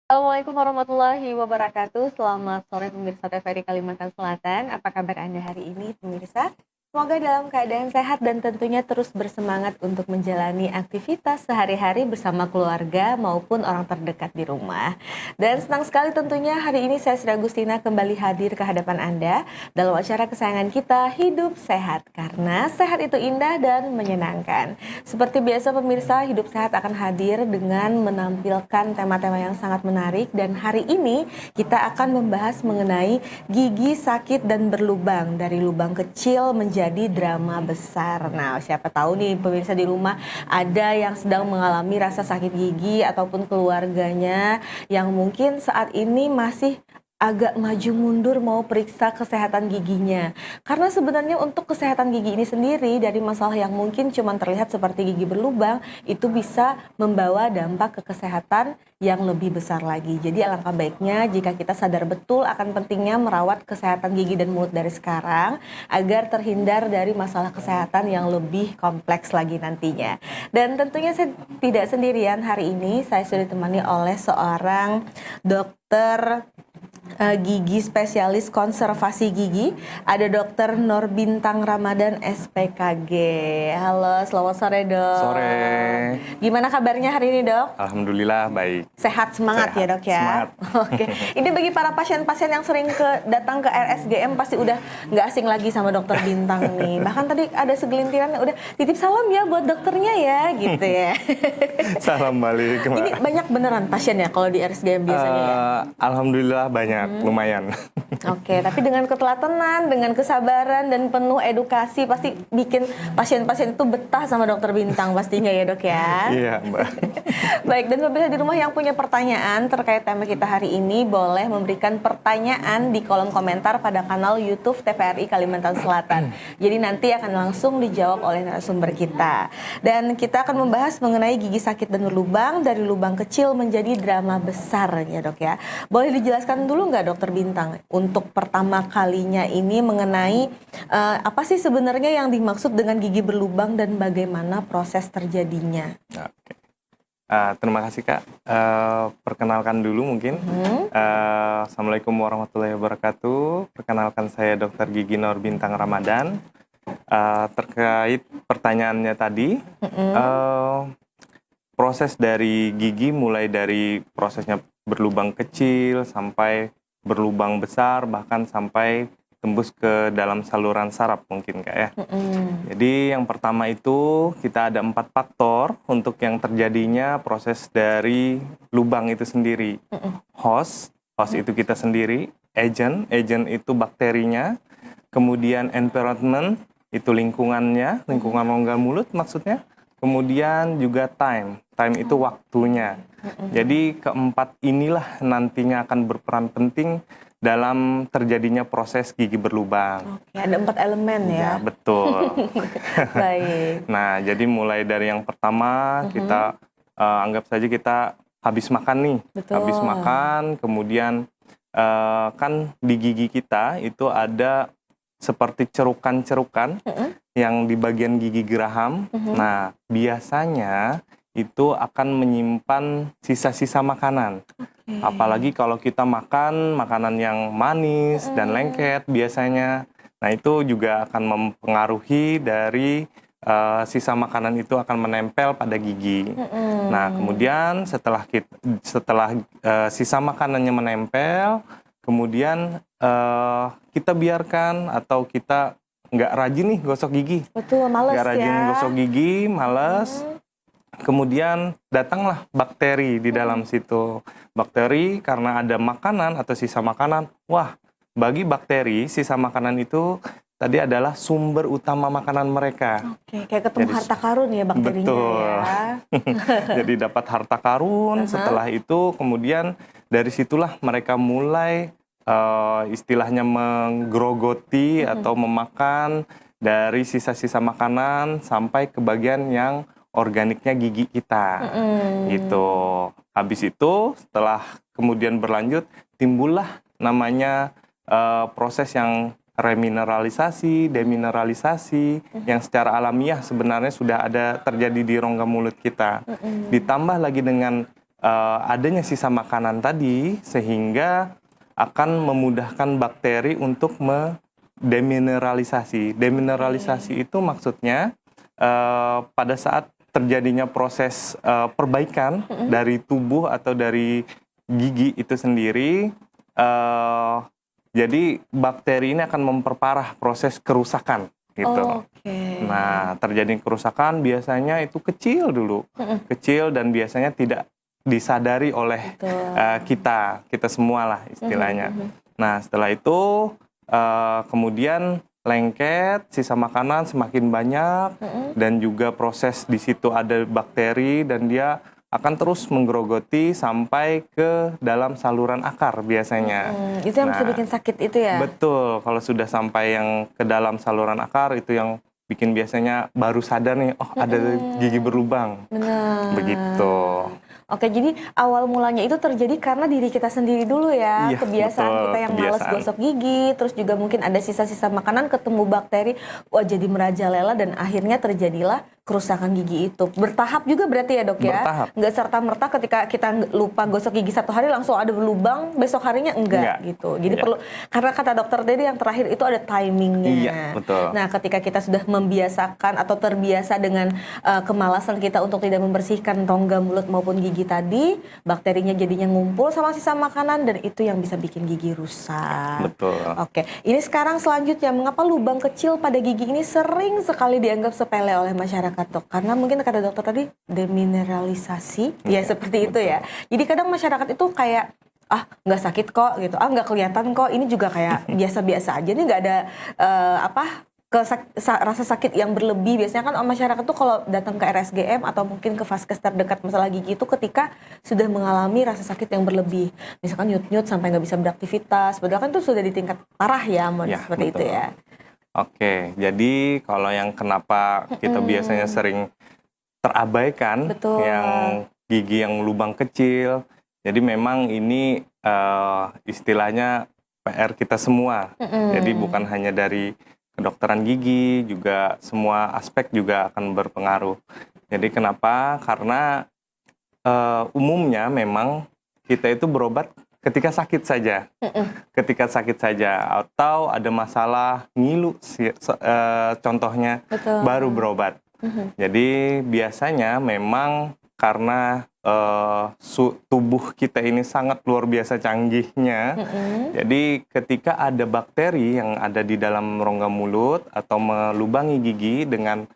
Assalamualaikum warahmatullahi wabarakatuh. Selamat sore pemirsa TVRI Kalimantan Selatan. Apa kabar Anda hari ini pemirsa? Semoga dalam keadaan sehat dan tentunya terus bersemangat untuk menjalani aktivitas sehari-hari bersama keluarga maupun orang terdekat di rumah. Dan senang sekali tentunya hari ini saya Sri Agustina kembali hadir ke hadapan Anda dalam acara kesayangan kita Hidup Sehat. Karena sehat itu indah dan menyenangkan. Seperti biasa pemirsa, Hidup Sehat akan hadir dengan menampilkan tema-tema yang sangat menarik. Dan hari ini kita akan membahas mengenai gigi sakit dan berlubang. Dari lubang kecil menjadi drama besar. Nah, siapa tahu nih pemirsa di rumah ada yang sedang mengalami rasa sakit gigi ataupun keluarganya yang mungkin saat ini masih agak maju mundur mau periksa kesehatan giginya. Karena sebenarnya untuk kesehatan gigi ini sendiri dari masalah yang mungkin cuma terlihat seperti gigi berlubang, itu bisa membawa dampak ke kesehatan yang lebih besar lagi. Jadi alangkah baiknya jika kita sadar betul akan pentingnya merawat kesehatan gigi dan mulut dari sekarang agar terhindar dari masalah kesehatan yang lebih kompleks lagi nantinya. Dan tentunya saya tidak sendirian hari ini, saya sudah ditemani oleh seorang dokter gigi spesialis konservasi gigi, ada Dokter Nur Bintang Ramadan SPKG. Halo, selamat sore dok. Sore. Gimana kabarnya hari ini dok? Alhamdulillah baik. Sehat, semangat Sehat, ya dok ya. semangat. Oke. Ini bagi para pasien-pasien yang sering datang ke RSGM pasti udah nggak asing lagi sama Dokter Bintang nih. Bahkan tadi ada segelintiran yang udah titip salam ya buat dokternya ya, gitu ya. Salam balik. Ini banyak beneran pasiennya kalau di RSGM biasanya ya? Alhamdulillah banyak, lumayan. Oke, tapi dengan ketelatenan, dengan kesabaran dan penuh edukasi pasti bikin pasien-pasien itu betah sama Dokter Bintang pastinya ya dok ya. Iya Mbak. Baik, dan pemirsa di rumah yang punya pertanyaan terkait tema kita hari ini boleh memberikan pertanyaan di kolom komentar pada kanal YouTube TVRI Kalimantan Selatan. Jadi nanti akan langsung dijawab oleh narasumber kita. Dan kita akan membahas mengenai gigi sakit dan berlubang dari lubang kecil menjadi drama besar ya dok ya. Boleh dijelaskan dulu nggak Dokter Bintang untuk pertama kalinya ini mengenai apa sih sebenarnya yang dimaksud dengan gigi berlubang dan bagaimana proses terjadinya? Oke. Terima kasih Kak. Perkenalkan dulu mungkin. Assalamualaikum warahmatullahi wabarakatuh. Perkenalkan saya Dokter Gigi Nur Bintang Ramadan. Terkait pertanyaannya tadi, proses dari gigi mulai dari prosesnya berlubang kecil sampai berlubang besar bahkan sampai tembus ke dalam saluran saraf mungkin Kak ya. Jadi yang pertama itu kita ada 4 faktor untuk yang terjadinya proses dari lubang itu sendiri. Host itu kita sendiri, agent itu bakterinya, kemudian environment itu lingkungannya, lingkungan rongga mulut maksudnya, kemudian juga time itu waktunya. Jadi keempat inilah nantinya akan berperan penting dalam terjadinya proses gigi berlubang. Oke, ada 4 elemen ya. Ya, betul. Baik. Nah, jadi mulai dari yang pertama kita anggap saja kita habis makan nih. Betul. Habis makan, kemudian kan di gigi kita itu ada seperti cerukan-cerukan yang di bagian gigi geraham. Nah, biasanya itu akan menyimpan sisa-sisa makanan. Apalagi kalau kita makan makanan yang manis dan lengket biasanya. Nah, itu juga akan mempengaruhi dari sisa makanan itu akan menempel pada gigi. Nah, kemudian setelah sisa makanannya menempel, kemudian kita biarkan atau kita nggak rajin nih gosok gigi. Betul, males nggak rajin ya. gosok gigi, males. Kemudian datanglah bakteri di dalam situ. Bakteri karena ada makanan atau sisa makanan. Wah, bagi bakteri sisa makanan itu tadi adalah sumber utama makanan mereka. Oke, kayak ketemu harta karun ya bakterinya. Betul. Ya. Jadi dapat harta karun. Setelah itu kemudian dari situlah mereka mulai istilahnya menggerogoti atau memakan dari sisa-sisa makanan sampai ke bagian yang organiknya gigi kita, gitu. Habis itu setelah kemudian berlanjut timbullah namanya proses yang remineralisasi, demineralisasi, yang secara alamiah sebenarnya sudah ada terjadi di rongga mulut kita. Ditambah lagi dengan adanya sisa makanan tadi sehingga akan memudahkan bakteri untuk demineralisasi. Demineralisasi itu maksudnya pada saat terjadinya proses perbaikan dari tubuh atau dari gigi itu sendiri, jadi bakteri ini akan memperparah proses kerusakan gitu. Nah, terjadi kerusakan biasanya itu kecil dulu, kecil dan biasanya tidak disadari oleh kita semua lah istilahnya. Nah, setelah itu kemudian lengket, sisa makanan semakin banyak dan juga proses di situ ada bakteri dan dia akan terus menggerogoti sampai ke dalam saluran akar biasanya. Itu yang bisa bikin sakit itu ya? Betul, kalau sudah sampai yang ke dalam saluran akar itu yang bikin biasanya baru sadar nih, oh ada gigi berlubang. Benar. Begitu. Oke, jadi awal mulanya itu terjadi karena diri kita sendiri dulu ya, kebiasaan betul, kita yang malas gosok gigi, terus juga mungkin ada sisa-sisa makanan ketemu bakteri, wah jadi merajalela dan akhirnya terjadilah kerusakan gigi itu. Bertahap juga berarti ya dok ya? Bertahap. Nggak serta-merta ketika kita lupa gosok gigi satu hari langsung ada berlubang, besok harinya enggak gitu. Jadi perlu, karena kata dokter tadi yang terakhir itu ada timingnya. Iya, betul. Nah ketika kita sudah membiasakan atau terbiasa dengan kemalasan kita untuk tidak membersihkan rongga mulut maupun gigi tadi, bakterinya jadinya ngumpul sama sisa makanan dan itu yang bisa bikin gigi rusak. Betul. Oke, ini sekarang selanjutnya mengapa lubang kecil pada gigi ini sering sekali dianggap sepele oleh masyarakat dok? Karena mungkin kata dokter tadi demineralisasi, ya seperti itu ya. Jadi kadang masyarakat itu kayak nggak sakit kok gitu, nggak kelihatan kok, ini juga kayak biasa-biasa aja nih, nggak ada rasa sakit yang berlebih. Biasanya kan masyarakat tuh kalau datang ke RSGM atau mungkin ke vaskes terdekat masalah gigi itu ketika sudah mengalami rasa sakit yang berlebih, misalkan nyut-nyut sampai nggak bisa beraktivitas, padahal kan itu sudah di tingkat parah ya, seperti betul. itu ya. Oke, jadi kalau yang kenapa kita biasanya sering terabaikan, yang gigi yang lubang kecil, jadi memang ini istilahnya PR kita semua. Jadi bukan hanya dari kedokteran gigi, juga semua aspek juga akan berpengaruh. Jadi kenapa? Karena umumnya memang kita itu berobat ketika sakit saja, ketika sakit saja, atau ada masalah ngilu, contohnya, baru berobat. Jadi biasanya memang karena tubuh kita ini sangat luar biasa canggihnya, jadi ketika ada bakteri yang ada di dalam rongga mulut atau melubangi gigi dengan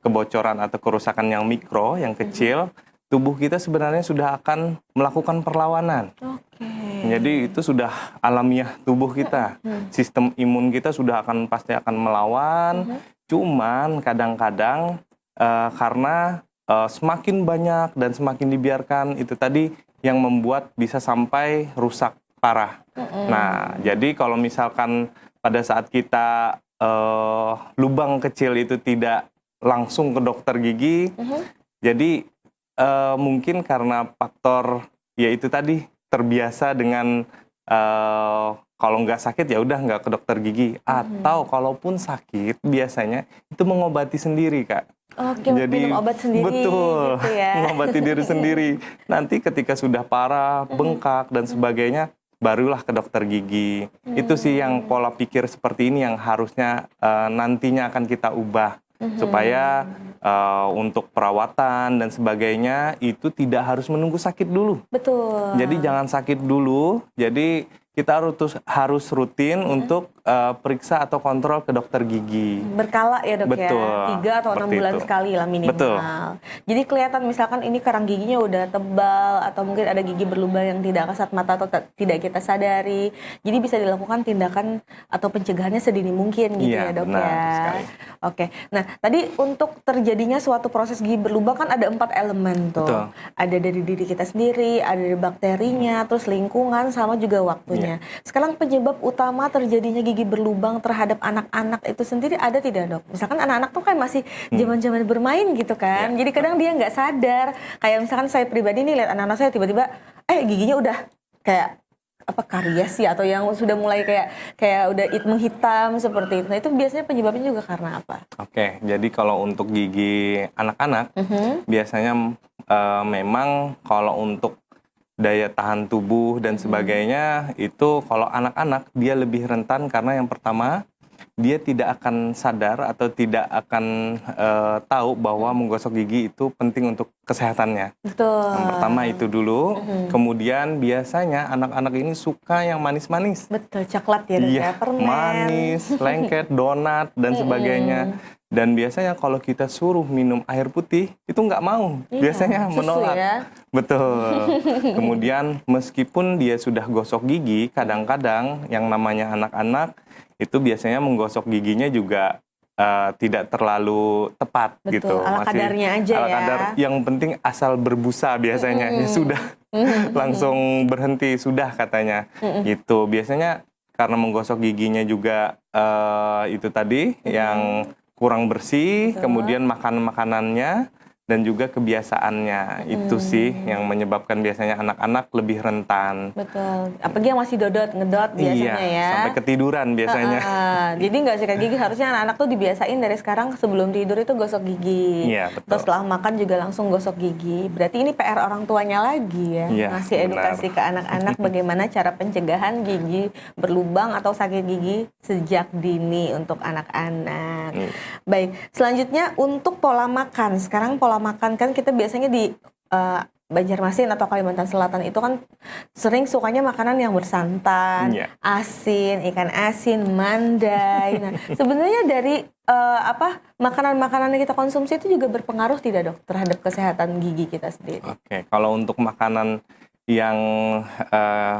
kebocoran atau kerusakan yang mikro, yang kecil, tubuh kita sebenarnya sudah akan melakukan perlawanan. Jadi itu sudah alamiah tubuh kita. Sistem imun kita sudah pasti akan melawan. Cuman kadang-kadang karena semakin banyak dan semakin dibiarkan, itu tadi yang membuat bisa sampai rusak parah. Nah, jadi kalau misalkan pada saat kita lubang kecil itu tidak langsung ke dokter gigi, jadi mungkin karena faktor yaitu tadi terbiasa dengan kalau nggak sakit ya udah nggak ke dokter gigi, atau kalaupun sakit biasanya itu mengobati sendiri, Kak. Jadi minum obat sendiri. Betul, gitu ya. mengobati diri sendiri. Nanti ketika sudah parah, bengkak dan sebagainya, barulah ke dokter gigi. Itu sih yang pola pikir seperti ini yang harusnya nantinya akan kita ubah. Supaya untuk perawatan dan sebagainya itu tidak harus menunggu sakit dulu. Betul. Jadi jangan sakit dulu. Jadi kita harus rutin untuk periksa atau kontrol ke dokter gigi. Berkala ya dok. Betul, ya? 3 atau 6 bulan sekali lah minimal. Betul. Jadi kelihatan misalkan ini karang giginya udah tebal atau mungkin ada gigi berlubang yang tidak kasat mata atau tidak kita sadari. Jadi bisa dilakukan tindakan atau pencegahannya sedini mungkin gitu ya dok. Benar sekali. Oke. Nah tadi untuk terjadinya suatu proses gigi berlubang kan ada 4 elemen tuh. Betul. Ada dari diri kita sendiri, ada dari bakterinya, terus lingkungan sama juga waktunya. Sekarang penyebab utama terjadinya gigi berlubang terhadap anak-anak itu sendiri ada tidak dok? Misalkan anak-anak tuh kan masih zaman-zaman bermain gitu kan, jadi kadang dia nggak sadar. Kayak misalkan saya pribadi nih lihat anak-anak saya tiba-tiba giginya udah kayak karies ya, atau yang sudah mulai kayak udah menghitam seperti itu. Nah itu biasanya penyebabnya juga karena apa? Oke, jadi kalau untuk gigi anak-anak biasanya memang kalau untuk daya tahan tubuh dan sebagainya itu kalau anak-anak dia lebih rentan karena yang pertama dia tidak akan sadar atau tidak akan tahu bahwa menggosok gigi itu penting untuk kesehatannya. Betul. Yang pertama itu dulu. Kemudian biasanya anak-anak ini suka yang manis-manis. Betul, coklat ya, Dok, Iya, ya, permen. manis, lengket, donat dan sebagainya. Dan biasanya kalau kita suruh minum air putih itu nggak mau. Iya, Biasanya susu menolak. ya. Betul. Kemudian meskipun dia sudah gosok gigi, kadang-kadang yang namanya anak-anak itu biasanya menggosok giginya juga tidak terlalu tepat. Betul, gitu. ala kadarnya aja ala ya. kadar, yang penting asal berbusa biasanya. Ya sudah, langsung berhenti, sudah katanya. Gitu. Biasanya karena menggosok giginya juga itu tadi yang kurang bersih, Betul. kemudian makan makanannya dan juga kebiasaannya. Itu sih yang menyebabkan biasanya anak-anak lebih rentan. Betul, apalagi yang masih ngedot biasanya Iya, ya. sampai ketiduran biasanya. Jadi nggak sikat gigi, harusnya anak-anak tuh dibiasain dari sekarang sebelum tidur itu gosok gigi. Iya, betul. Terus setelah makan juga langsung gosok gigi. Berarti ini PR orang tuanya lagi ya, Iya, ngasih edukasi benar. ke anak-anak bagaimana cara pencegahan gigi berlubang atau sakit gigi sejak dini untuk anak-anak. Baik, selanjutnya untuk pola makan. Sekarang pola makan kan kita biasanya di Banjarmasin atau Kalimantan Selatan itu kan sering sukanya makanan yang bersantan, Iya. asin, ikan asin, mandai. Nah, sebenarnya dari makanan-makanan yang kita konsumsi itu juga berpengaruh tidak, Dok, terhadap kesehatan gigi kita sendiri? Oke, kalau untuk makanan yang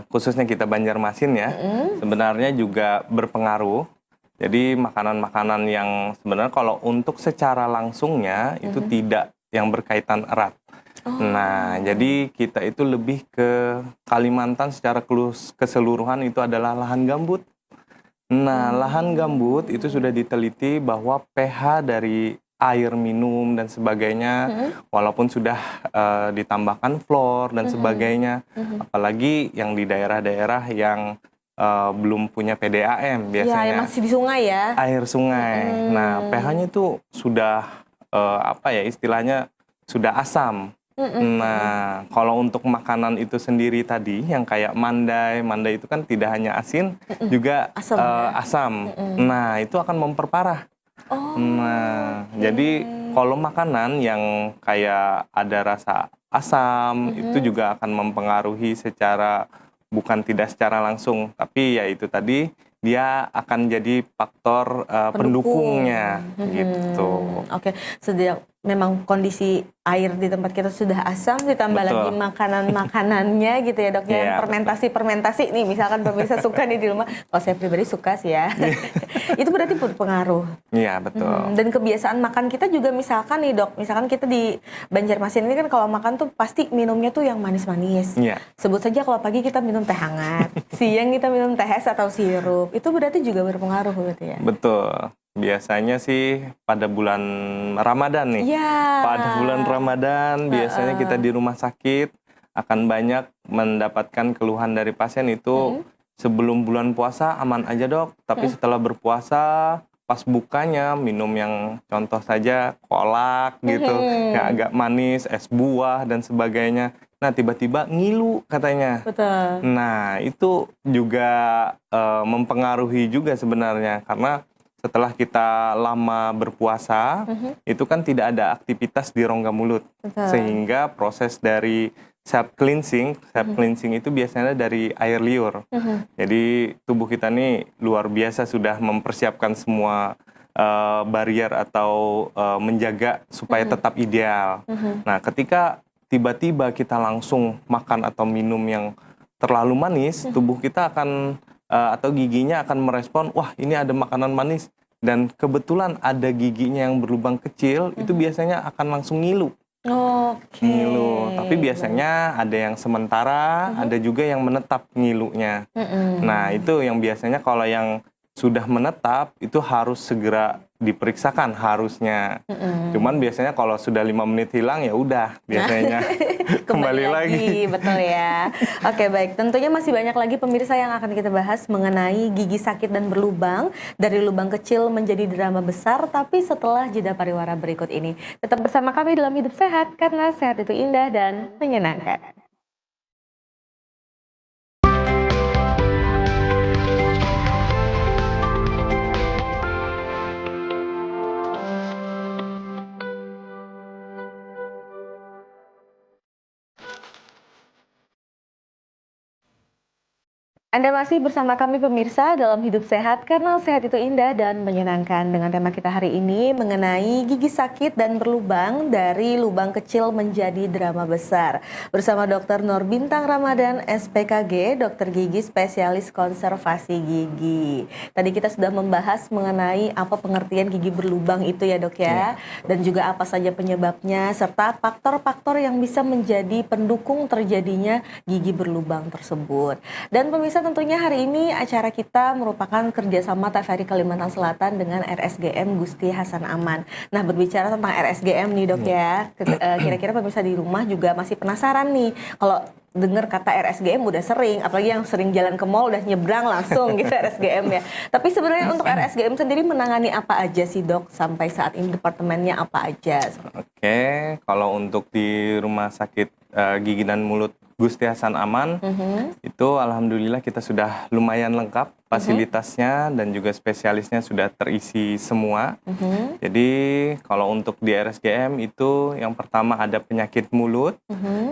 khususnya kita Banjarmasin ya, sebenarnya juga berpengaruh. Jadi makanan-makanan yang sebenarnya kalau untuk secara langsungnya itu tidak yang berkaitan erat. Nah, jadi kita itu lebih ke Kalimantan secara keseluruhan itu adalah lahan gambut. Nah, lahan gambut itu sudah diteliti bahwa pH dari air minum dan sebagainya, walaupun sudah ditambahkan fluor dan sebagainya, apalagi yang di daerah-daerah yang belum punya PDAM biasanya. Ya, masih di sungai ya. Air sungai. Nah, pH-nya itu sudah istilahnya sudah asam. Nah, kalau untuk makanan itu sendiri tadi yang kayak mandai itu kan tidak hanya asin, juga asam. Nah, itu akan memperparah. Nah, jadi kalau makanan yang kayak ada rasa asam itu juga akan mempengaruhi secara bukan tidak secara langsung, tapi ya itu tadi dia akan jadi faktor pendukungnya gitu. Oke, memang kondisi air di tempat kita sudah asam, ditambah lagi makanan-makanannya gitu ya, Dok, ya. Fermentasi nih, misalkan pemirsa suka nih di rumah. Kalau saya pribadi suka sih ya. Itu berarti berpengaruh. Iya, betul. Dan kebiasaan makan kita juga misalkan nih, Dok, misalkan kita di Banjarmasin ini kan kalau makan tuh pasti minumnya tuh yang manis-manis. Iya. Sebut saja kalau pagi kita minum teh hangat, siang kita minum teh es atau sirup. Itu berarti juga berpengaruh berarti ya? Betul. Biasanya sih pada bulan Ramadan nih. Ya. Pada bulan Ramadan biasanya kita di rumah sakit akan banyak mendapatkan keluhan dari pasien itu sebelum bulan puasa aman aja, Dok, tapi setelah berpuasa pas bukanya minum yang contoh saja kolak gitu, yang agak manis, es buah dan sebagainya. Nah, tiba-tiba ngilu katanya. Betul. Nah, itu juga mempengaruhi juga sebenarnya karena setelah kita lama berpuasa, itu kan tidak ada aktivitas di rongga mulut. Betul. Sehingga proses dari self cleansing itu biasanya dari air liur. Jadi tubuh kita nih luar biasa sudah mempersiapkan semua barrier atau menjaga supaya tetap ideal. Nah, ketika tiba-tiba kita langsung makan atau minum yang terlalu manis, tubuh kita akan atau giginya akan merespon, wah ini ada makanan manis, dan kebetulan ada giginya yang berlubang kecil, itu biasanya akan langsung ngilu. Oke. Ngilu, tapi biasanya ada yang sementara, ada juga yang menetap ngilunya. Nah, itu yang biasanya kalau yang sudah menetap itu harus segera diperiksakan harusnya. Cuman biasanya kalau sudah 5 menit hilang ya udah biasanya kembali lagi. Betul ya. Oke, baik. Tentunya masih banyak lagi pemirsa yang akan kita bahas mengenai gigi sakit dan berlubang, dari lubang kecil menjadi drama besar, tapi setelah jeda pariwara berikut ini. Tetap bersama kami dalam Hidup Sehat, karena sehat itu indah dan menyenangkan. Anda masih bersama kami pemirsa dalam Hidup Sehat, karena sehat itu indah dan menyenangkan. Dengan tema kita hari ini mengenai gigi sakit dan berlubang, dari lubang kecil menjadi drama besar. Bersama Dr. Nur Bintang Ramadan, SPKG, dokter gigi spesialis konservasi gigi. Tadi kita sudah membahas mengenai apa pengertian gigi berlubang itu ya dok ya. Dan juga apa saja penyebabnya, serta faktor-faktor yang bisa menjadi pendukung terjadinya gigi berlubang tersebut. Dan pemirsa, tentunya hari ini acara kita merupakan kerjasama TVRI Kalimantan Selatan dengan RSGM Gusti Hasan Aman. Nah, berbicara tentang RSGM nih dok ya, kira-kira pemirsa di rumah juga masih penasaran nih, kalau dengar kata RSGM udah sering, apalagi yang sering jalan ke mall udah nyebrang langsung gitu RSGM ya. Tapi sebenarnya untuk RSGM sendiri menangani apa aja sih dok, sampai saat ini departemennya apa aja? Oke, kalau untuk di Rumah Sakit Gigi dan Mulut Gusti Hasan Aman, itu alhamdulillah kita sudah lumayan lengkap fasilitasnya dan juga spesialisnya sudah terisi semua. Jadi kalau untuk di RSGM itu yang pertama ada penyakit mulut,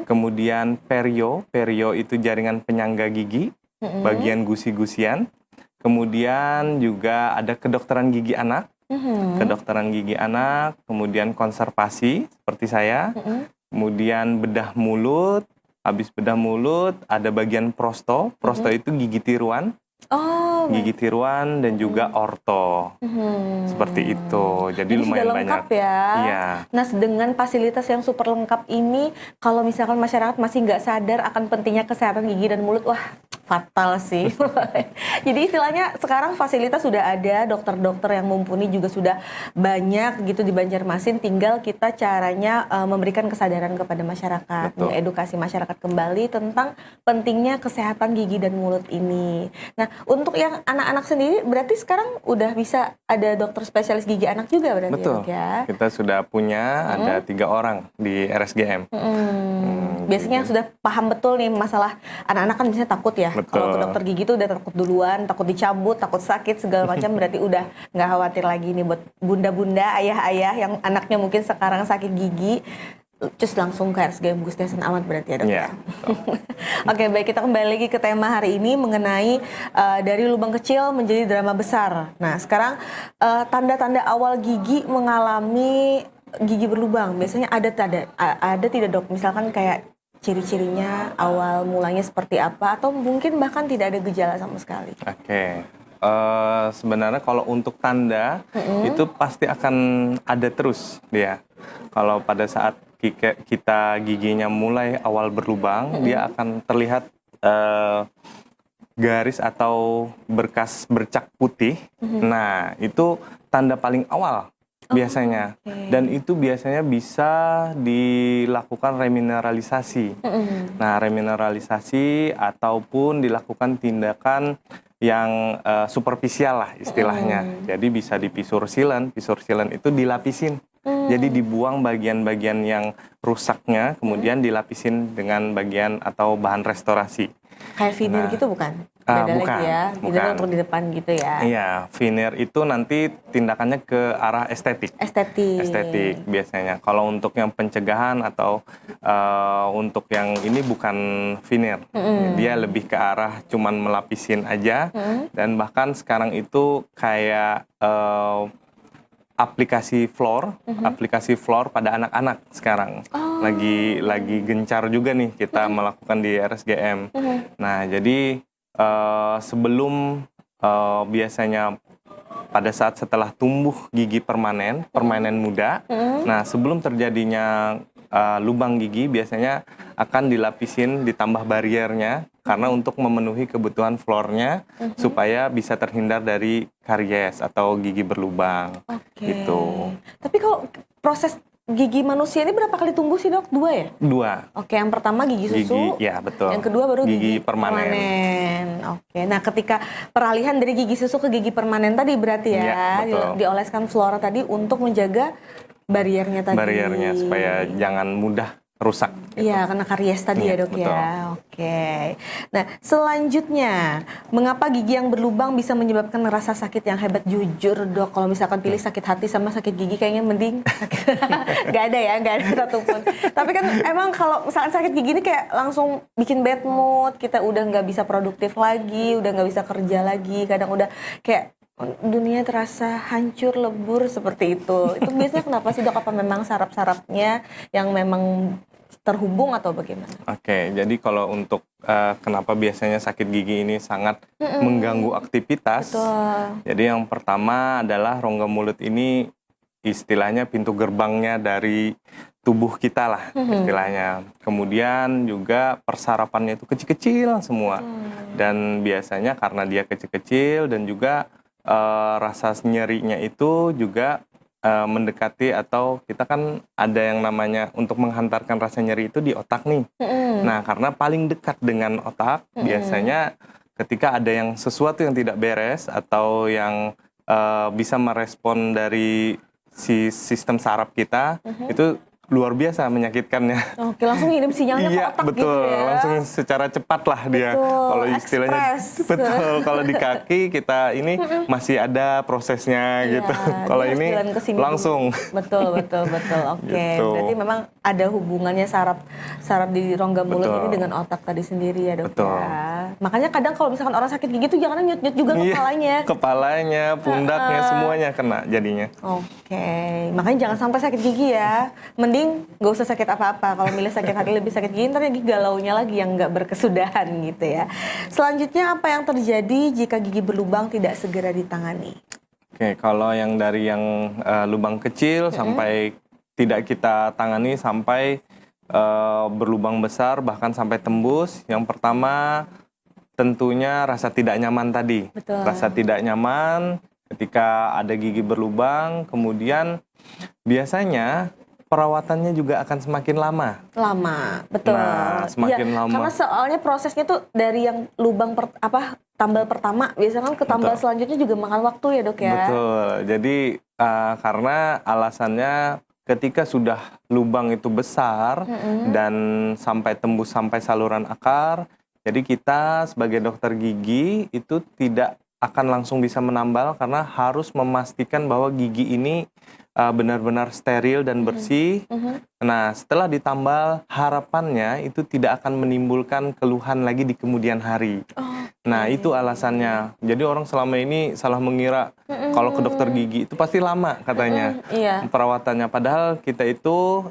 kemudian perio itu jaringan penyangga gigi, bagian gusi-gusian, kemudian juga ada kedokteran gigi anak, kemudian konservasi seperti saya, kemudian bedah mulut. Habis bedah mulut, ada bagian prosto itu gigi tiruan. Gigi tiruan dan juga orto. Seperti itu. Jadi lumayan sudah lengkap banyak. Ya. Iya. Nah, dengan fasilitas yang super lengkap ini, kalau misalkan masyarakat masih nggak sadar akan pentingnya kesehatan gigi dan mulut, wah fatal sih. Jadi istilahnya sekarang fasilitas sudah ada, dokter-dokter yang mumpuni juga sudah banyak gitu di Banjarmasin, tinggal kita caranya memberikan kesadaran kepada masyarakat, mengedukasi masyarakat kembali tentang pentingnya kesehatan gigi dan mulut ini. Nah, untuk yang anak-anak sendiri berarti sekarang udah bisa ada dokter spesialis gigi anak juga berarti. Betul. Ya? Kita sudah punya ada 3 orang di RSGM. Biasanya yang sudah paham betul nih masalah anak-anak kan biasanya takut ya. Kalau ke dokter gigi tuh udah takut duluan, takut dicabut, takut sakit segala macam. Berarti udah nggak khawatir lagi nih buat bunda-bunda, ayah-ayah yang anaknya mungkin sekarang sakit gigi. Terus langsung ke RSGM Gusti Hasan Aman berarti ya dok ya. Oke, baik, kita kembali lagi ke tema hari ini mengenai dari lubang kecil menjadi drama besar. Nah, sekarang tanda-tanda awal gigi mengalami gigi berlubang biasanya ada tidak dok? Misalkan kayak ciri-cirinya awal mulanya seperti apa, atau mungkin bahkan tidak ada gejala sama sekali? Oke. Sebenarnya kalau untuk tanda itu pasti akan ada terus dia. Kalau pada saat kita giginya mulai awal berlubang, dia akan terlihat garis atau berkas bercak putih. Nah, itu tanda paling awal biasanya. Dan itu biasanya bisa dilakukan remineralisasi. Nah, remineralisasi ataupun dilakukan tindakan yang superficial lah istilahnya. Jadi bisa dipisur silen itu dilapisin. Jadi dibuang bagian-bagian yang rusaknya, kemudian dilapisin dengan bagian atau bahan restorasi. Kayak veneer gitu bukan? Beda Bukan, lagi ya, veneer untuk di depan gitu ya. Iya, veneer itu nanti tindakannya ke arah estetik. Estetik biasanya. Kalau untuk yang pencegahan atau untuk yang ini bukan veneer. Dia lebih ke arah cuman melapisin aja. Dan bahkan sekarang itu kayak aplikasi floor pada anak-anak sekarang. Lagi gencar juga nih kita melakukan di RSGM. Nah, jadi sebelum biasanya pada saat setelah tumbuh gigi permanen muda, nah sebelum terjadinya lubang gigi biasanya akan dilapisin, ditambah bariernya karena untuk memenuhi kebutuhan floornya supaya bisa terhindar dari karies atau gigi berlubang. Gitu. Tapi kalau proses gigi manusia ini berapa kali tumbuh sih dok? 2 ya? 2. Oke, yang pertama gigi susu. Ya betul. Yang kedua baru gigi permanen. Oke, nah ketika peralihan dari gigi susu ke gigi permanen tadi berarti ya, dioleskan Flora tadi untuk menjaga bariernya tadi. Bariernya supaya jangan mudah rusak. Iya, karena karies tadi ya dok ya. Oke. Nah selanjutnya, mengapa gigi yang berlubang bisa menyebabkan rasa sakit yang hebat? Jujur dok, kalau misalkan pilih sakit hati sama sakit gigi kayaknya mending gak ada ya, gak ada satupun. Tapi kan emang kalau misalkan sakit gigi ini kayak langsung bikin bad mood, kita udah gak bisa produktif lagi, udah gak bisa kerja lagi, kadang udah kayak dunia terasa hancur lebur seperti itu. Itu biasanya kenapa sih dok? Apa memang saraf-sarafnya yang memang terhubung atau bagaimana? Oke, jadi kalau untuk kenapa biasanya sakit gigi ini sangat mengganggu aktivitas. Betul. Jadi yang pertama adalah rongga mulut ini istilahnya pintu gerbangnya dari tubuh kita lah istilahnya. Kemudian juga persarapannya itu kecil-kecil semua. Dan biasanya karena dia kecil-kecil dan juga rasa nyerinya itu juga mendekati atau kita kan ada yang namanya untuk menghantarkan rasa nyeri itu di otak nih. Nah, karena paling dekat dengan otak biasanya ketika ada yang sesuatu yang tidak beres atau yang bisa merespon dari si sistem saraf kita itu luar biasa menyakitkannya. Oke, langsung ngirim sinyalnya ke otak betul, gitu ya. Langsung secara cepat lah dia. Kalau istilahnya betul, kalau di kaki kita ini masih ada prosesnya gitu. Kalau ini langsung. Betul. Oke, gitu. Berarti memang ada hubungannya saraf di rongga mulut ini dengan otak tadi sendiri ya dok ya. Makanya kadang kalau misalkan orang sakit gigi tuh jangan nyut-nyut juga kepalanya. Kepalanya, pundaknya semuanya kena jadinya. Oke, makanya jangan sampai sakit gigi ya. Mending gak usah sakit apa-apa. Kalau milih sakit hati lebih sakit gigi, ntar gigi galaunya lagi yang gak berkesudahan gitu ya. Selanjutnya apa yang terjadi jika gigi berlubang tidak segera ditangani? Oke, kalau yang dari yang lubang kecil sampai tidak kita tangani sampai berlubang besar bahkan sampai tembus. Yang pertama tentunya rasa tidak nyaman tadi. Betul. Rasa tidak nyaman ketika ada gigi berlubang, kemudian biasanya perawatannya juga akan semakin lama. Betul. Nah, semakin lama. Karena soalnya prosesnya tuh dari yang lubang tambal pertama, biasanya kan ke tambal selanjutnya juga makan waktu ya dok ya. Betul. Jadi karena alasannya ketika sudah lubang itu besar dan sampai tembus sampai saluran akar, jadi kita sebagai dokter gigi itu tidak akan langsung bisa menambal karena harus memastikan bahwa gigi ini benar-benar steril dan bersih. Nah, setelah ditambal, harapannya itu tidak akan menimbulkan keluhan lagi di kemudian hari. Nah, itu alasannya. Jadi orang selama ini salah mengira kalau ke dokter gigi itu pasti lama katanya perawatannya. Padahal kita itu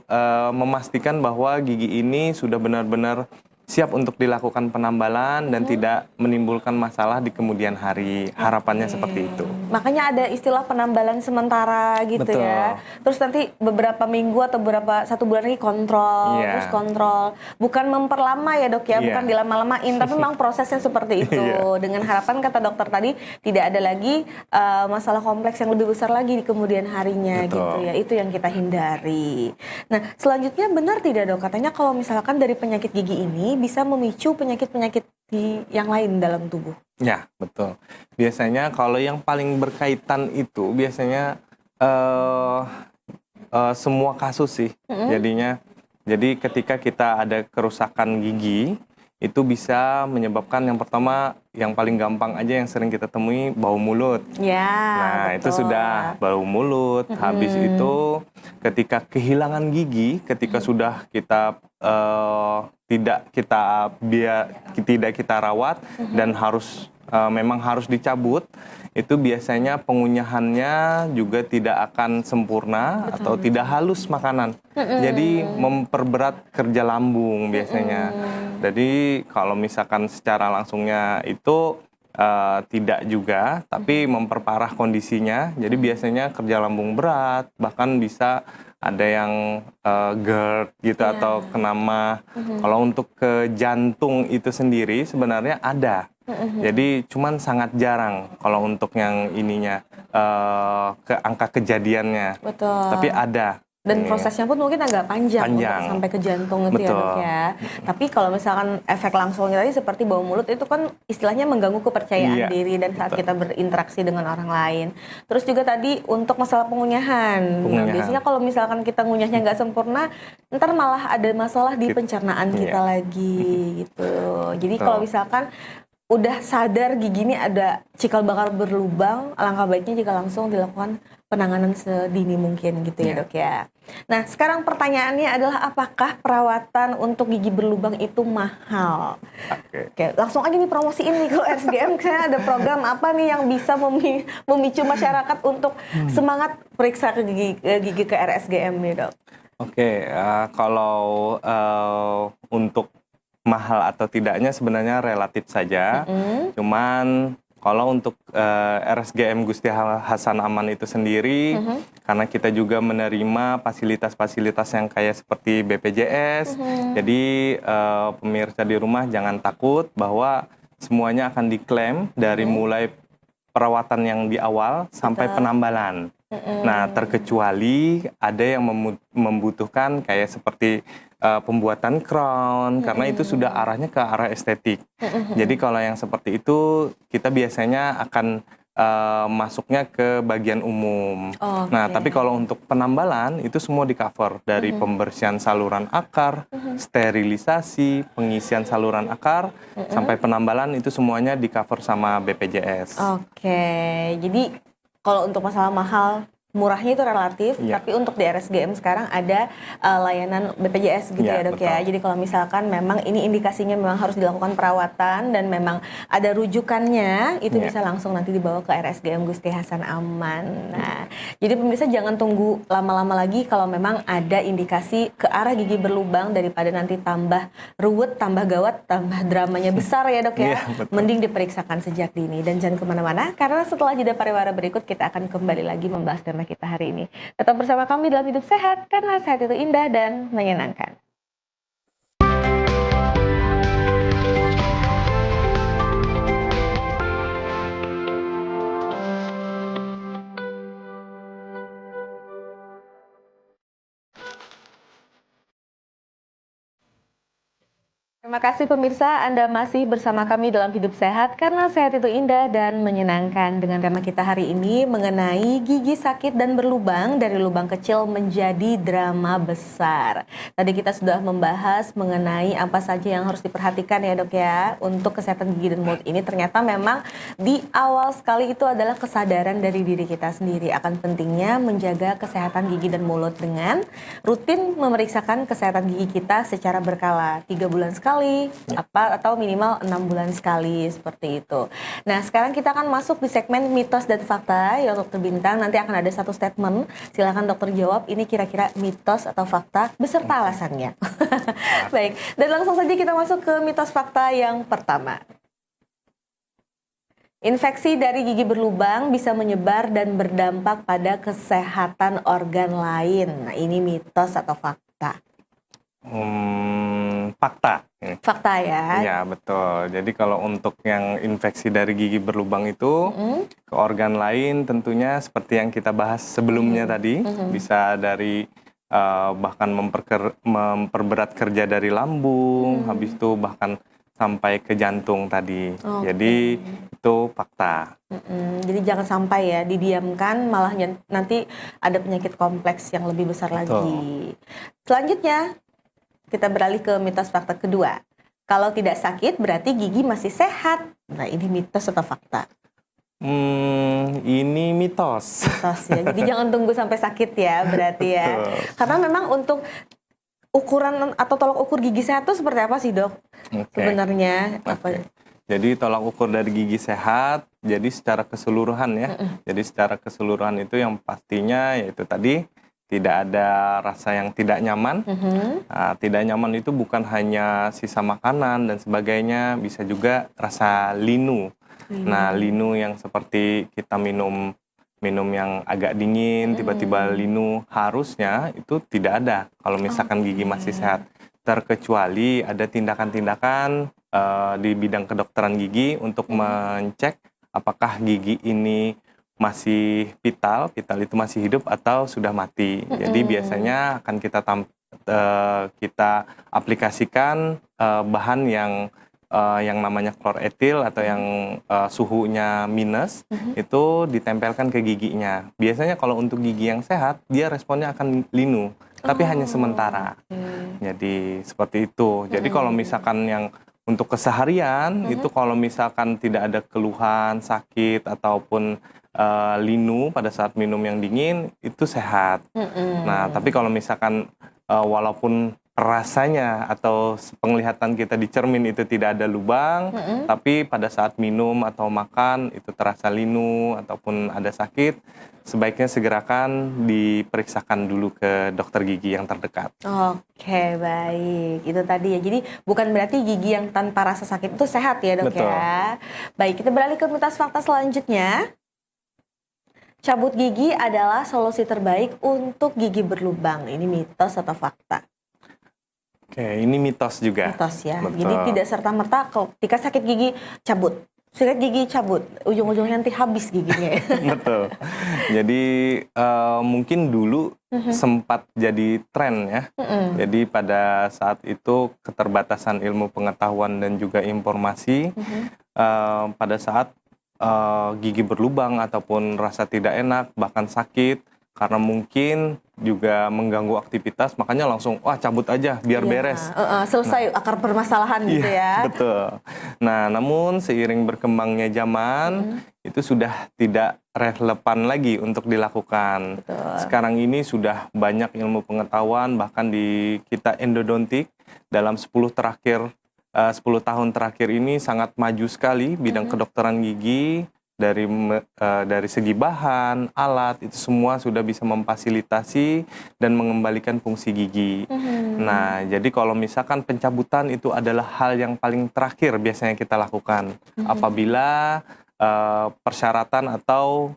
memastikan bahwa gigi ini sudah benar-benar siap untuk dilakukan penambalan dan tidak menimbulkan masalah di kemudian hari. Harapannya seperti itu. Makanya ada istilah penambalan sementara gitu ya. Terus nanti beberapa minggu atau satu bulan lagi kontrol, terus kontrol. Bukan memperlama ya dok ya, bukan dilama-lamain, tapi memang prosesnya seperti itu. Dengan harapan kata dokter tadi tidak ada lagi masalah kompleks yang lebih besar lagi di kemudian harinya gitu ya. Itu yang kita hindari. Nah selanjutnya benar tidak dok, katanya kalau misalkan dari penyakit gigi ini bisa memicu penyakit-penyakit yang lain dalam tubuh. Ya, betul. Biasanya kalau yang paling berkaitan itu biasanya semua kasus sih jadinya. Jadi ketika kita ada kerusakan gigi, itu bisa menyebabkan yang pertama, yang paling gampang aja yang sering kita temui, bau mulut. Nah, itu sudah bau mulut. Habis itu ketika kehilangan gigi, ketika sudah kita tidak kita rawat dan memang harus dicabut, itu biasanya pengunyahannya juga tidak akan sempurna atau tidak halus makanan. Jadi memperberat kerja lambung biasanya. Jadi kalau misalkan secara langsungnya itu tidak juga, tapi memperparah kondisinya. Jadi biasanya kerja lambung berat, bahkan bisa ada yang GERD gitu Iya. atau kena MAH. Kalau untuk ke jantung itu sendiri sebenarnya ada. Jadi cuman sangat jarang kalau untuk yang ininya ke angka kejadiannya. Betul. Tapi ada. Dan Ini. prosesnya pun mungkin agak panjang untuk Panjang. sampai ke jantung itu ya Betul. dok ya. Tapi kalau misalkan efek langsungnya tadi seperti bau mulut itu kan istilahnya mengganggu kepercayaan Iya, diri dan saat betul. kita berinteraksi dengan orang lain. Terus juga tadi untuk masalah pengunyahan. Nah, biasanya kalau misalkan kita ngunyahnya nggak sempurna, ntar malah ada masalah di pencernaan kita lagi gitu. Jadi kalau misalkan udah sadar gigi ini ada cikal bakal berlubang, alangkah baiknya jika langsung dilakukan penanganan sedini mungkin gitu ya dok ya. Nah sekarang pertanyaannya adalah apakah perawatan untuk gigi berlubang itu mahal? Oke, langsung aja nih promosiin nih kalau RSGM saya ada program apa nih yang bisa memicu masyarakat untuk semangat periksa ke gigi ke RSGM nih dok? Oke, kalau untuk mahal atau tidaknya sebenarnya relatif saja. Cuman kalau untuk RSGM Gusti Hasan Aman itu sendiri, karena kita juga menerima fasilitas-fasilitas yang kayak seperti BPJS, jadi pemirsa di rumah jangan takut bahwa semuanya akan diklaim dari mulai perawatan yang di awal sampai penambalan. Nah, terkecuali ada yang membutuhkan kayak seperti pembuatan crown, karena itu sudah arahnya ke arah estetik. Jadi kalau yang seperti itu, kita biasanya akan masuknya ke bagian umum. Nah, tapi kalau untuk penambalan, itu semua di-cover. Dari pembersihan saluran akar, sterilisasi, pengisian saluran akar, sampai penambalan, itu semuanya di-cover sama BPJS. Oke, jadi kalau untuk masalah mahal, murahnya itu relatif, tapi untuk di RSGM sekarang ada layanan BPJS gitu ya dok ya. Jadi kalau misalkan memang ini indikasinya memang harus dilakukan perawatan dan memang ada rujukannya, itu bisa langsung nanti dibawa ke RSGM Gusti Hasan Aman. Nah, jadi pemirsa jangan tunggu lama-lama lagi kalau memang ada indikasi ke arah gigi berlubang daripada nanti tambah ruwet, tambah gawat, tambah dramanya besar ya dok ya. Mending diperiksakan sejak dini dan jangan kemana-mana karena setelah jeda pariwara berikut kita akan kembali lagi membahas tema kita hari ini. Tetap bersama kami dalam Hidup Sehat, karena sehat itu indah dan menyenangkan. Terima kasih pemirsa, Anda masih bersama kami dalam Hidup Sehat karena sehat itu indah dan menyenangkan. Dengan tema kita hari ini mengenai gigi sakit dan berlubang dari lubang kecil menjadi drama besar. Tadi kita sudah membahas mengenai apa saja yang harus diperhatikan ya dok ya untuk kesehatan gigi dan mulut ini. Ternyata memang di awal sekali itu adalah kesadaran dari diri kita sendiri akan pentingnya menjaga kesehatan gigi dan mulut dengan rutin memeriksakan kesehatan gigi kita secara berkala 3 bulan sekali atau minimal 6 bulan sekali seperti itu. Nah sekarang kita akan masuk di segmen mitos dan fakta ya dokter Bintang. Nanti akan ada satu statement, silakan dokter jawab ini kira-kira mitos atau fakta beserta alasannya. Baik, dan langsung saja kita masuk ke mitos fakta yang pertama. Infeksi dari gigi berlubang bisa menyebar dan berdampak pada kesehatan organ lain. Nah ini mitos atau fakta? Fakta. Fakta ya? Ya betul. Jadi kalau untuk yang infeksi dari gigi berlubang itu ke organ lain tentunya seperti yang kita bahas sebelumnya tadi, bisa dari bahkan memperberat kerja dari lambung, habis itu bahkan sampai ke jantung tadi. Jadi itu fakta. Jadi jangan sampai ya didiamkan, malah nanti ada penyakit kompleks yang lebih besar lagi. Selanjutnya kita beralih ke mitos fakta kedua. Kalau tidak sakit berarti gigi masih sehat. Nah ini mitos atau fakta? Ini mitos. Mitos ya. Jadi jangan tunggu sampai sakit ya berarti ya. Karena memang untuk ukuran atau tolak ukur gigi sehat itu seperti apa sih dok? Sebenarnya apa? Jadi tolak ukur dari gigi sehat, jadi secara keseluruhan ya. Jadi secara keseluruhan itu yang pastinya yaitu tadi tidak ada rasa yang tidak nyaman. Nah, tidak nyaman itu bukan hanya sisa makanan dan sebagainya, bisa juga rasa linu. Nah, linu yang seperti kita minum minum yang agak dingin, tiba-tiba linu, harusnya itu tidak ada kalau misalkan gigi masih sehat. Terkecuali ada tindakan-tindakan di bidang kedokteran gigi untuk mengecek apakah gigi ini masih vital itu masih hidup atau sudah mati. Jadi biasanya akan kita aplikasikan bahan yang namanya kloretil atau yang suhunya minus itu ditempelkan ke giginya. Biasanya kalau untuk gigi yang sehat dia responnya akan linu, tapi hanya sementara. Jadi seperti itu. Jadi kalau misalkan yang untuk keseharian itu kalau misalkan tidak ada keluhan sakit ataupun linu pada saat minum yang dingin itu sehat. Nah tapi kalau misalkan walaupun rasanya atau penglihatan kita di cermin itu tidak ada lubang, tapi pada saat minum atau makan itu terasa linu ataupun ada sakit, sebaiknya segerakan diperiksakan dulu ke dokter gigi yang terdekat. Oke, baik. Itu tadi ya. Jadi bukan berarti gigi yang tanpa rasa sakit itu sehat ya, Dok. Betul. Ya. Baik, kita beralih ke mitos fakta selanjutnya. Cabut gigi adalah solusi terbaik untuk gigi berlubang. Ini mitos atau fakta? Oke, ini mitos juga. Mitos ya. Betul. Jadi tidak serta-merta ketika sakit gigi cabut. Sakit gigi cabut. Ujung-ujungnya nanti habis giginya. Betul. Jadi mungkin dulu sempat jadi tren ya. Jadi pada saat itu keterbatasan ilmu pengetahuan dan juga informasi. Pada saat gigi berlubang ataupun rasa tidak enak bahkan sakit karena mungkin juga mengganggu aktivitas, makanya langsung wah cabut aja biar beres. Selesai akar permasalahan gitu ya. Betul. Nah, namun seiring berkembangnya zaman itu sudah tidak relevan lagi untuk dilakukan. Betul. Sekarang ini sudah banyak ilmu pengetahuan bahkan di kita endodontik dalam 10 tahun terakhir ini sangat maju sekali bidang kedokteran gigi. Dari segi bahan, alat, itu semua sudah bisa memfasilitasi dan mengembalikan fungsi gigi. Nah, jadi kalau misalkan pencabutan itu adalah hal yang paling terakhir biasanya kita lakukan. Apabila persyaratan atau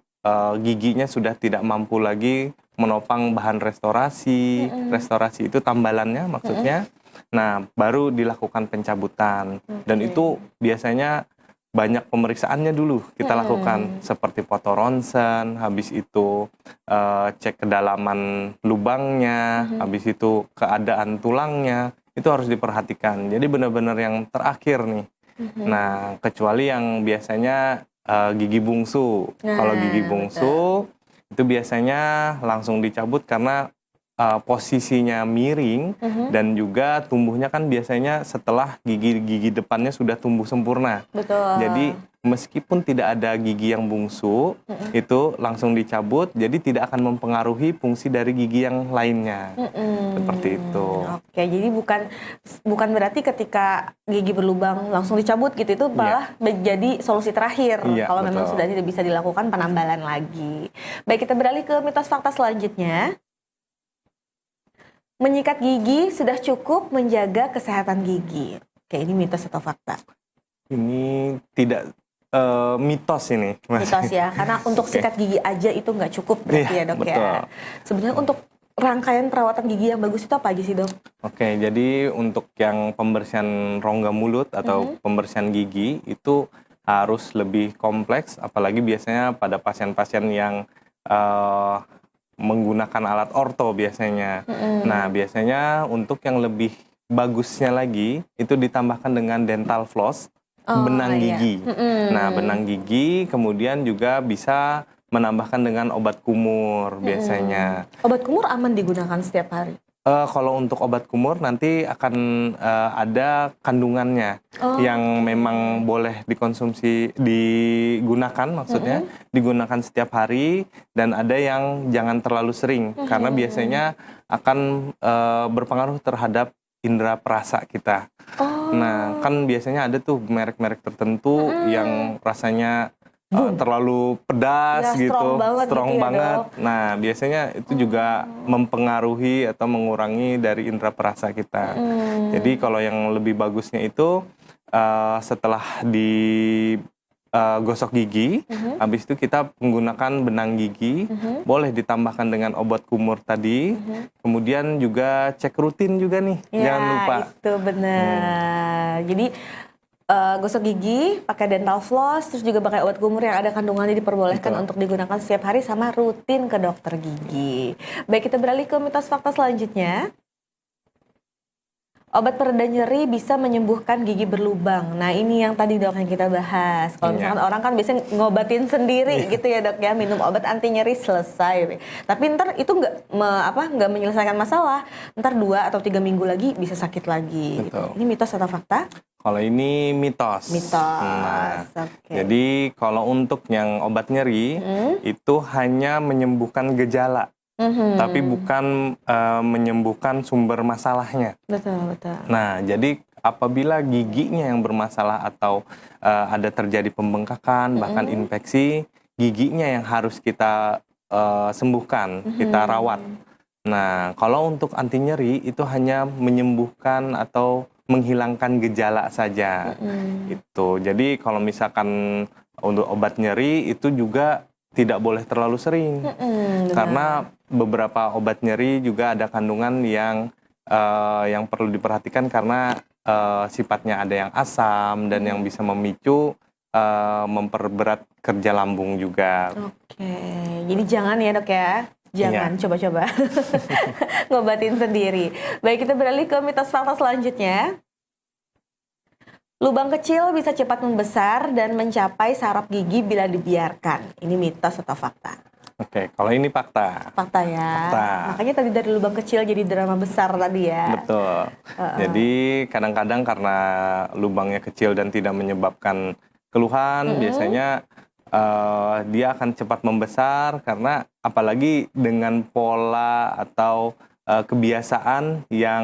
giginya sudah tidak mampu lagi menopang bahan restorasi. Restorasi itu tambalannya maksudnya. Nah, baru dilakukan pencabutan. Dan itu biasanya banyak pemeriksaannya dulu kita lakukan seperti foto ronsen, habis itu cek kedalaman lubangnya, habis itu keadaan tulangnya, itu harus diperhatikan. Jadi benar-benar yang terakhir nih. Nah, kecuali yang biasanya gigi bungsu. Kalau gigi bungsu itu biasanya langsung dicabut karena posisinya miring dan juga tumbuhnya kan biasanya setelah gigi depannya sudah tumbuh sempurna. Betul. Jadi meskipun tidak ada gigi yang bungsu, itu langsung dicabut, jadi tidak akan mempengaruhi fungsi dari gigi yang lainnya. Seperti itu. Oke, jadi bukan berarti ketika gigi berlubang langsung dicabut gitu, itu malah menjadi solusi terakhir. Kalau memang sudah tidak bisa dilakukan penambalan lagi. Baik, kita beralih ke mitos fakta selanjutnya. Menyikat gigi sudah cukup menjaga kesehatan gigi. Oke, ini mitos atau fakta? Ini tidak mitos ini. Mitos ya, karena untuk sikat gigi aja itu nggak cukup berarti ya, Dok. Betul. Ya. Sebenarnya untuk rangkaian perawatan gigi yang bagus itu apa aja sih, Dok? Oke, jadi untuk yang pembersihan rongga mulut atau pembersihan gigi itu harus lebih kompleks, apalagi biasanya pada pasien-pasien yang menggunakan alat orto biasanya. Nah, biasanya untuk yang lebih bagusnya lagi itu ditambahkan dengan dental floss, benang gigi. Nah, benang gigi kemudian juga bisa menambahkan dengan obat kumur biasanya. Obat kumur aman digunakan setiap hari? Kalau untuk obat kumur nanti akan ada kandungannya yang memang boleh digunakan maksudnya digunakan setiap hari, dan ada yang jangan terlalu sering karena biasanya akan berpengaruh terhadap indera perasa kita. Nah, kan biasanya ada tuh merek-merek tertentu yang rasanya terlalu pedas ya, gitu, gitu strong ya, banget. Dok. Nah, biasanya itu juga mempengaruhi atau mengurangi dari indera perasa kita. Jadi kalau yang lebih bagusnya itu setelah gosok gigi, habis itu kita menggunakan benang gigi, boleh ditambahkan dengan obat kumur tadi, kemudian juga cek rutin juga nih, jangan lupa. Itu benar. Jadi gosok gigi, pakai dental floss, terus juga pakai obat kumur yang ada kandungannya diperbolehkan untuk digunakan setiap hari sama rutin ke dokter gigi. Baik, kita beralih ke mitos fakta selanjutnya. Obat pereda nyeri bisa menyembuhkan gigi berlubang. Nah, ini yang tadi dok yang kita bahas. Kalau misalkan orang kan biasanya ngobatin sendiri gitu ya dok ya, minum obat anti nyeri selesai. Tapi ntar itu nggak menyelesaikan masalah. Ntar 2 atau 3 minggu lagi bisa sakit lagi. Gitu. Ini mitos atau fakta? Kalau ini mitos. Nah, jadi kalau untuk yang obat nyeri itu hanya menyembuhkan gejala. Tapi bukan menyembuhkan sumber masalahnya. Betul. Nah, jadi apabila giginya yang bermasalah atau ada terjadi pembengkakan, bahkan infeksi, giginya yang harus kita sembuhkan, kita rawat. Nah, kalau untuk anti nyeri itu hanya menyembuhkan atau menghilangkan gejala saja. Itu. Jadi kalau misalkan untuk obat nyeri itu juga tidak boleh terlalu sering, karena beberapa obat nyeri juga ada kandungan yang perlu diperhatikan karena sifatnya ada yang asam dan yang bisa memicu memperberat kerja lambung juga. Jadi jangan ya dok ya, jangan coba-coba ngobatin sendiri. Baik, kita beralih ke mitos fakta selanjutnya. Lubang kecil bisa cepat membesar dan mencapai saraf gigi bila dibiarkan. Ini mitos atau fakta? Kalau ini fakta. Fakta ya. Fakta. Makanya tadi dari lubang kecil jadi drama besar tadi ya. Betul. Jadi kadang-kadang karena lubangnya kecil dan tidak menyebabkan keluhan, biasanya dia akan cepat membesar karena apalagi dengan pola atau kebiasaan yang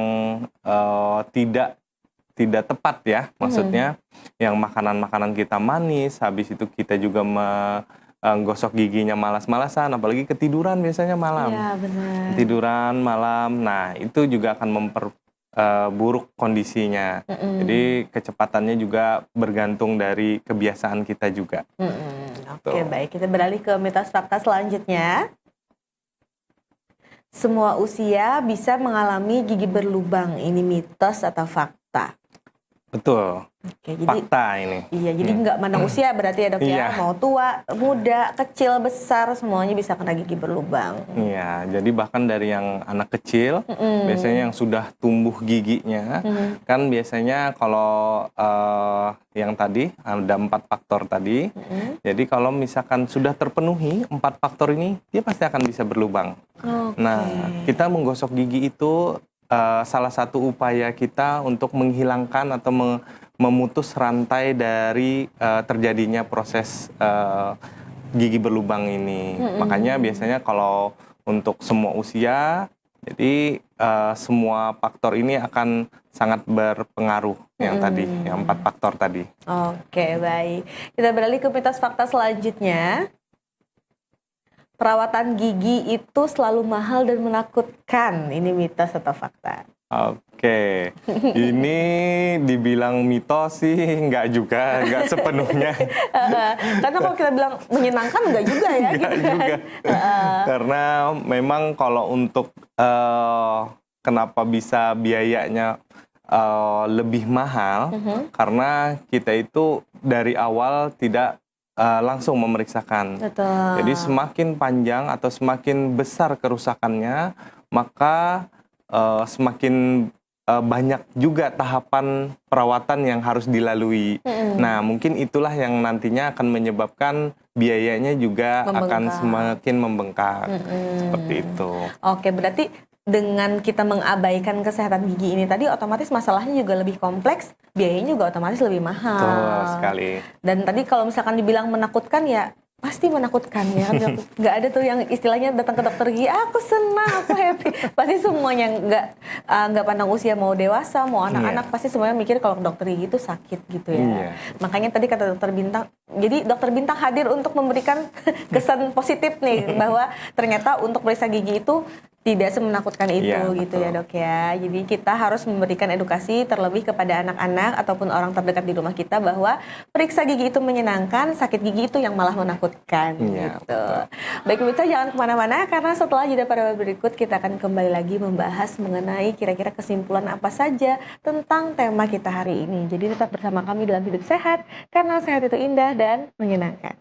tidak tepat ya, maksudnya yang makanan-makanan kita manis, habis itu kita juga gosok giginya malas-malasan, apalagi ketiduran biasanya malam. Iya, benar. Ketiduran malam, nah itu juga akan memperburuk kondisinya. Jadi kecepatannya juga bergantung dari kebiasaan kita juga. Baik, kita beralih ke mitos fakta selanjutnya. Semua usia bisa mengalami gigi berlubang. Ini mitos atau fakta? Betul. Jadi, fakta ini. Iya, jadi nggak mandang usia berarti ya dok ya. Mau tua, muda, kecil, besar, semuanya bisa kena gigi berlubang. Iya, jadi bahkan dari yang anak kecil, biasanya yang sudah tumbuh giginya, kan biasanya kalau yang tadi ada 4 faktor tadi. Jadi kalau misalkan sudah terpenuhi 4 faktor ini, dia pasti akan bisa berlubang. Nah, kita menggosok gigi itu salah satu upaya kita untuk menghilangkan atau memutus rantai dari terjadinya proses gigi berlubang ini. Makanya biasanya kalau untuk semua usia, jadi semua faktor ini akan sangat berpengaruh yang tadi, yang 4 faktor tadi. Baik. Kita beralih ke mitos fakta selanjutnya. Perawatan gigi itu selalu mahal dan menakutkan. Ini mitos atau fakta? Ini dibilang mitos sih nggak sepenuhnya. Karena kalau kita bilang menyenangkan nggak juga ya. Nggak juga. Karena memang kalau untuk kenapa bisa biayanya lebih mahal, karena kita itu dari awal tidak langsung memeriksakan. Betul. Jadi semakin panjang atau semakin besar kerusakannya, maka semakin banyak juga tahapan perawatan yang harus dilalui. Nah, mungkin itulah yang nantinya akan menyebabkan biayanya juga akan semakin membengkak. Seperti itu. Berarti dengan kita mengabaikan kesehatan gigi ini tadi, otomatis masalahnya juga lebih kompleks, biayanya juga otomatis lebih mahal. Betul sekali. Dan tadi kalau misalkan dibilang menakutkan ya, pasti menakutkan ya. Nggak ada tuh yang istilahnya datang ke dokter gigi, aku senang, aku happy. Pasti semuanya nggak pandang usia, mau dewasa, mau anak-anak, pasti semuanya mikir kalau ke dokter gigi itu sakit gitu ya. Makanya tadi kata dokter Bintang, jadi dokter Bintang hadir untuk memberikan kesan positif nih, bahwa ternyata untuk periksa gigi itu tidak semenakutkan itu Iya, gitu ya betul. dok ya. Jadi kita harus memberikan edukasi terlebih kepada anak-anak ataupun orang terdekat di rumah kita bahwa periksa gigi itu menyenangkan, sakit gigi itu yang malah menakutkan Iya, gitu. betul. Baik pemirsa, jangan kemana-mana karena setelah jeda pada berikut kita akan kembali lagi membahas mengenai kira-kira kesimpulan apa saja tentang tema kita hari ini. Jadi tetap bersama kami dalam Hidup Sehat karena sehat itu indah dan menyenangkan.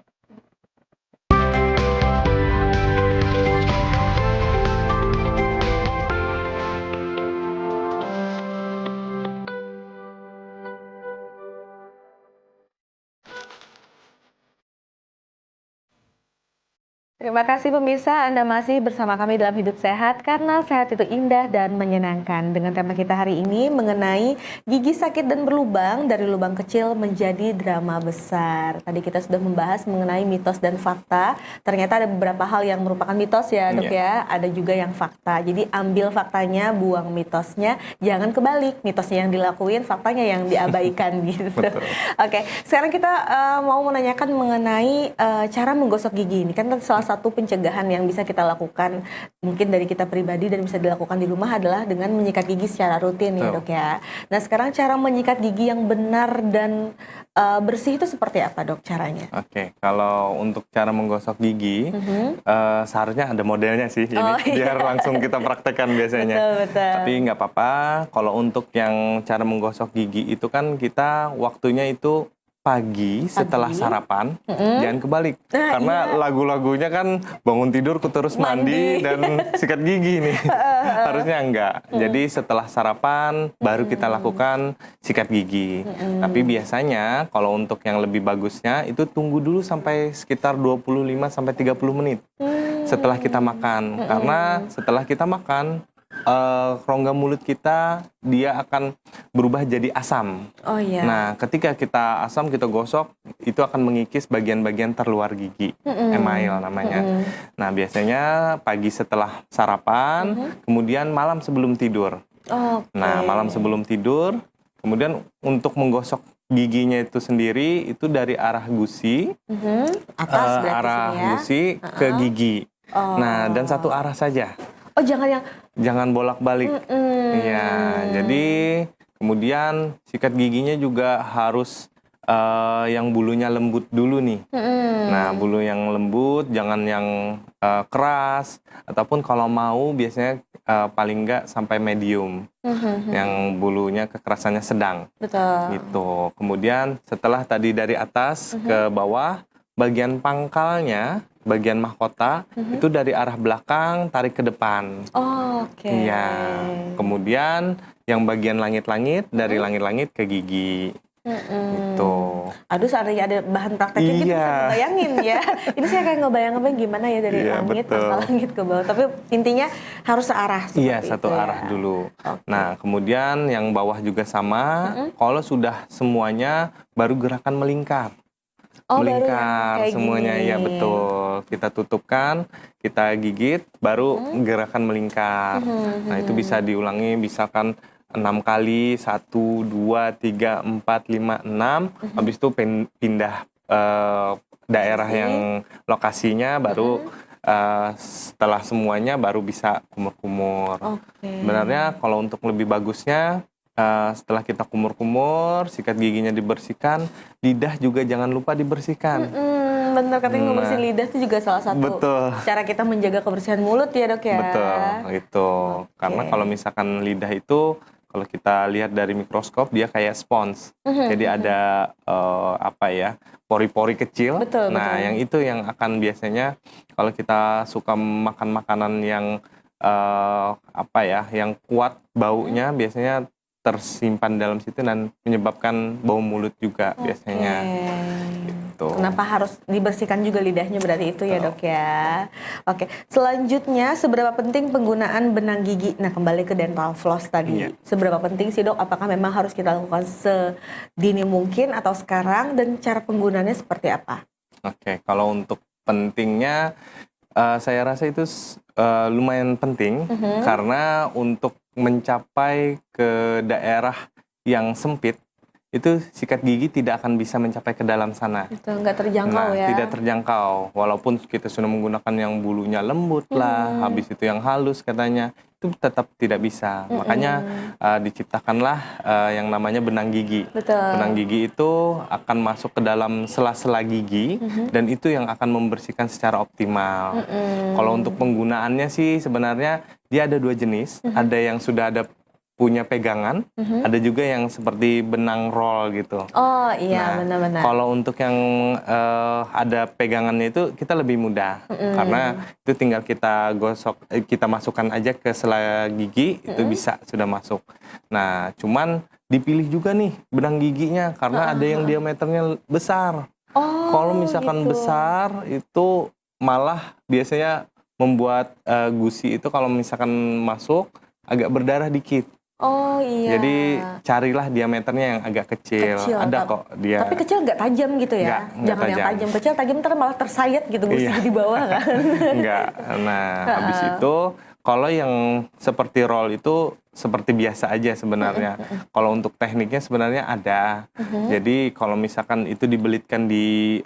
Terima kasih pemirsa, Anda masih bersama kami dalam Hidup Sehat karena sehat itu indah dan menyenangkan. Dengan tema kita hari ini mengenai gigi sakit dan berlubang dari lubang kecil menjadi drama besar. Tadi kita sudah membahas mengenai mitos dan fakta. Ternyata ada beberapa hal yang merupakan mitos ya dok ya, ada juga yang fakta. Jadi ambil faktanya, buang mitosnya, jangan kebalik. Mitosnya yang dilakuin, faktanya yang diabaikan gitu. Oke, sekarang kita mau menanyakan mengenai cara menggosok gigi. Ini kan salah satu pencegahan yang bisa kita lakukan mungkin dari kita pribadi dan bisa dilakukan di rumah adalah dengan menyikat gigi secara rutin ya dok ya. Nah sekarang cara menyikat gigi yang benar dan bersih itu seperti apa dok caranya? Oke, kalau untuk cara menggosok gigi, seharusnya ada modelnya sih ini, biar langsung kita praktekkan biasanya. Betul. Tapi nggak apa-apa, kalau untuk yang cara menggosok gigi itu kan kita waktunya itu pagi setelah sarapan, jangan kebalik. Karena lagu-lagunya kan bangun tidur ku terus mandi dan sikat gigi nih. Harusnya enggak. Jadi setelah sarapan baru kita lakukan sikat gigi. Tapi biasanya kalau untuk yang lebih bagusnya itu tunggu dulu sampai sekitar 25 sampai 30 menit setelah kita makan. Karena setelah kita makan rongga mulut kita dia akan berubah jadi asam. Oh iya. Nah, ketika kita asam kita gosok itu akan mengikis bagian-bagian terluar gigi, email namanya. Nah, biasanya pagi setelah sarapan, kemudian malam sebelum tidur. Nah, malam sebelum tidur, kemudian untuk menggosok giginya itu sendiri itu dari arah gusi, atas berarti arah sini ya. gusi ke gigi. Nah, dan satu arah saja. Oh Jangan bolak-balik. Iya, jadi kemudian sikat giginya juga harus yang bulunya lembut dulu nih. Nah, bulu yang lembut, jangan yang keras. Ataupun kalau mau biasanya paling enggak sampai medium. Yang bulunya kekerasannya sedang. Betul. Gitu. Kemudian setelah tadi dari atas ke bawah, bagian pangkalnya, bagian mahkota itu dari arah belakang tarik ke depan. Oke. Iya. Kemudian yang bagian langit-langit dari langit-langit ke gigi. Gitu. Aduh, seandainya ada bahan prakteknya kita bisa ngebayangin ya. Ini saya kayak ngebayang-ngebayang gimana ya dari langit, pangkal langit ke bawah. Tapi intinya harus searah seperti Iya, satu itu arah ya. dulu. Nah, kemudian yang bawah juga sama. Kalau sudah semuanya baru gerakan melingkar. Melingkar semuanya, ya betul. Kita tutupkan, kita gigit, baru gerakan melingkar. Nah, itu bisa diulangi, misalkan 6 kali, 1, 2, 3, 4, 5, 6. Habis itu pindah daerah yang lokasinya, baru setelah semuanya baru bisa kumur-kumur. Sebenarnya kalau untuk lebih bagusnya, setelah kita kumur-kumur, sikat giginya dibersihkan, lidah juga jangan lupa dibersihkan. Bener, katanya ngebersihin lidah itu juga salah satu cara kita menjaga kebersihan mulut ya dok ya. Betul, itu. Karena kalau misalkan lidah itu, kalau kita lihat dari mikroskop, dia kayak spons. Jadi ada pori-pori kecil. Nah, yang itu yang akan biasanya kalau kita suka makan makanan yang yang kuat baunya, biasanya tersimpan dalam situ dan menyebabkan bau mulut juga biasanya. Gitu. Kenapa harus dibersihkan juga lidahnya berarti itu ya dok ya. Oke, selanjutnya seberapa penting penggunaan benang gigi? Nah, kembali ke dental floss tadi. Seberapa penting sih dok? Apakah memang harus kita lakukan sedini mungkin atau sekarang, dan cara penggunaannya seperti apa? Oke, kalau untuk pentingnya saya rasa itu lumayan penting karena untuk mencapai ke daerah yang sempit itu sikat gigi tidak akan bisa mencapai ke dalam sana. Itu nggak terjangkau ya? Tidak terjangkau. Walaupun kita sudah menggunakan yang bulunya lembut lah, habis itu yang halus katanya, itu tetap tidak bisa. Makanya diciptakanlah yang namanya benang gigi. Betul. Benang gigi itu akan masuk ke dalam sela-sela gigi dan itu yang akan membersihkan secara optimal. Kalau untuk penggunaannya sih sebenarnya dia ada 2 jenis. Ada yang sudah ada punya pegangan, ada juga yang seperti benang roll gitu. Oh iya, Nah, benar-benar. kalau untuk yang ada pegangannya itu kita lebih mudah karena itu tinggal kita gosok, kita masukkan aja ke sela gigi itu bisa sudah masuk. Nah, cuman dipilih juga nih benang giginya karena ada yang diameternya besar. Oh, Kalau misalkan gitu. besar itu malah biasanya membuat gusi itu kalau misalkan masuk agak berdarah dikit. Oh iya. Jadi carilah diameternya yang agak kecil. Ada kok dia. Tapi kecil nggak tajam gitu ya? Nggak Jangan yang tajam. tajam. Kecil tajam ntar malah tersayat gitu gusi Iya. di bawah kan? Enggak. Nah, habis itu kalau yang seperti roll itu seperti biasa aja sebenarnya. Kalau untuk tekniknya sebenarnya ada. Jadi kalau misalkan itu dibelitkan di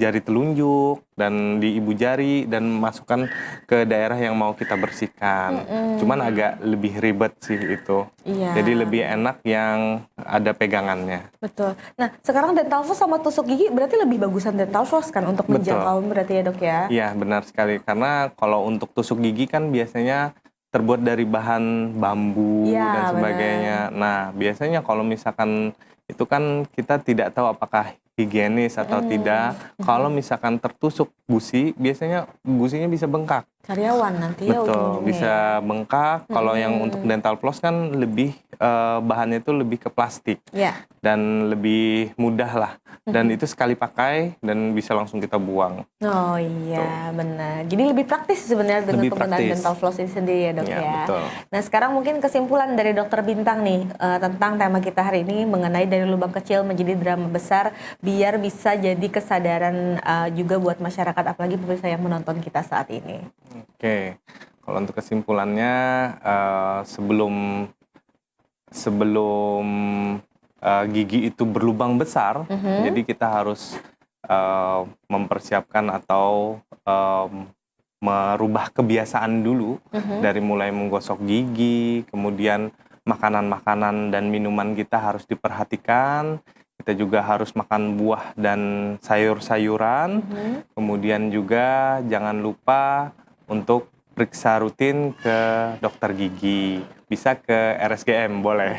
jari telunjuk dan di ibu jari dan masukkan ke daerah yang mau kita bersihkan. Cuman agak lebih ribet sih itu. Iya. Jadi lebih enak yang ada pegangannya. Betul. Nah, sekarang dental floss sama tusuk gigi berarti lebih bagusan dental floss kan untuk Betul. menjangkau berarti ya dok ya? Iya, benar sekali. Karena kalau untuk tusuk gigi kan biasanya terbuat dari bahan bambu Iya, dan sebagainya. Nah, biasanya kalau misalkan itu kan kita tidak tahu apakah higienis atau tidak. Kalau misalkan tertusuk gusi, biasanya gusinya bisa bengkak. Karyawan nanti ya Betul, ujung-ujungnya bisa ya. bengkak. Kalau yang untuk dental floss kan lebih bahannya itu lebih ke plastik Ya. dan lebih mudah lah. Dan itu sekali pakai dan bisa langsung kita buang. Oh iya, benar. Jadi lebih praktis sebenarnya dengan Lebih penggunaan praktis. dental floss ini sendiri ya dok Ya, ya. betul. Nah sekarang mungkin kesimpulan dari dokter Bintang nih tentang tema kita hari ini mengenai dari lubang kecil menjadi drama besar biar bisa jadi kesadaran juga buat masyarakat apalagi pemirsa yang menonton kita saat ini. Oke, kalau untuk kesimpulannya sebelum gigi itu berlubang besar, jadi kita harus mempersiapkan atau merubah kebiasaan dulu dari mulai menggosok gigi, kemudian makanan-makanan dan minuman kita harus diperhatikan. Kita juga harus makan buah dan sayur-sayuran. Kemudian juga jangan lupa untuk periksa rutin ke dokter gigi. Bisa ke RSGM, boleh.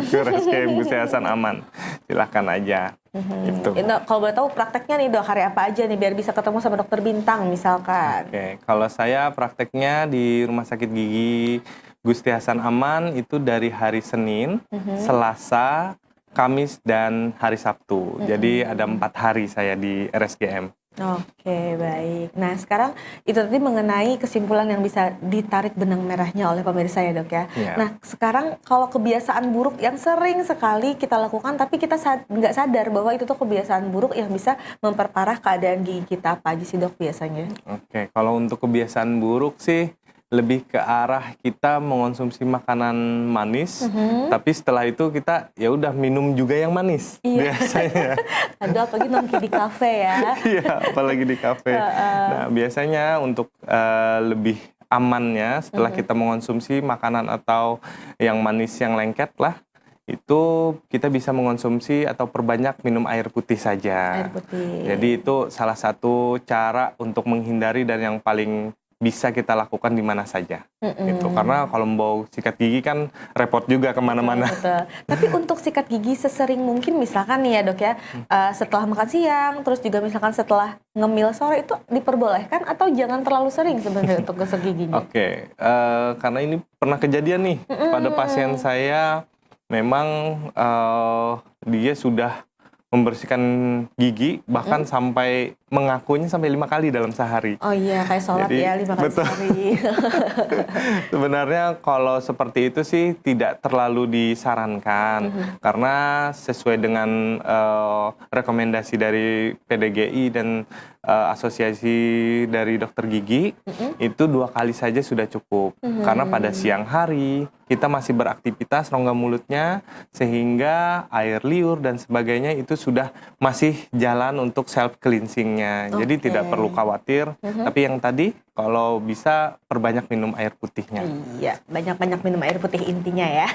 Ke RSGM Gusti Hasan Aman. Silahkan aja. Gitu. Dok, kalau boleh tahu prakteknya nih dok, hari apa aja nih biar bisa ketemu sama dokter Bintang misalkan. Oke, kalau saya prakteknya di Rumah Sakit Gigi Gusti Hasan Aman itu dari hari Senin, Selasa, Kamis, dan hari Sabtu. Jadi ada 4 hari saya di RSGM. Oke, baik. Nah, sekarang itu tadi mengenai kesimpulan yang bisa ditarik benang merahnya oleh pemirsa ya dok ya. Iya. Nah, sekarang kalau kebiasaan buruk yang sering sekali kita lakukan tapi kita nggak sadar bahwa itu tuh kebiasaan buruk yang bisa memperparah keadaan gigi kita, apa aja sih dok biasanya? Oke, kalau untuk kebiasaan buruk sih lebih ke arah kita mengonsumsi makanan manis, tapi setelah itu kita ya udah minum juga yang manis biasanya. Aduh, apalagi nongki di kafe ya. Iya, apalagi di kafe. Nah, biasanya untuk lebih amannya setelah kita mengonsumsi makanan atau yang manis yang lengket lah, itu kita bisa mengonsumsi atau perbanyak minum air putih saja. Air putih. Jadi itu salah satu cara untuk menghindari dan yang paling bisa kita lakukan di mana saja. Gitu. Karena kalau mau sikat gigi kan repot juga kemana-mana. Betul. Tapi untuk sikat gigi sesering mungkin misalkan nih ya dok ya, setelah makan siang, terus juga misalkan setelah ngemil sore itu diperbolehkan atau jangan terlalu sering sebenarnya untuk gosok giginya? Oke, karena ini pernah kejadian nih pada pasien saya, memang dia sudah membersihkan gigi bahkan sampai mengakuinya sampai 5 kali dalam sehari. Oh iya, kayak sholat Jadi, ya 5 kali betul. sehari. Sebenarnya kalau seperti itu sih tidak terlalu disarankan karena sesuai dengan rekomendasi dari PDGI dan asosiasi dari dokter gigi itu 2 kali saja sudah cukup. Karena pada siang hari kita masih beraktivitas rongga mulutnya sehingga air liur dan sebagainya itu sudah masih jalan untuk self cleansingnya. Jadi Oke. tidak perlu khawatir. Tapi yang tadi kalau bisa perbanyak minum air putihnya. Iya, banyak-banyak minum air putih intinya ya.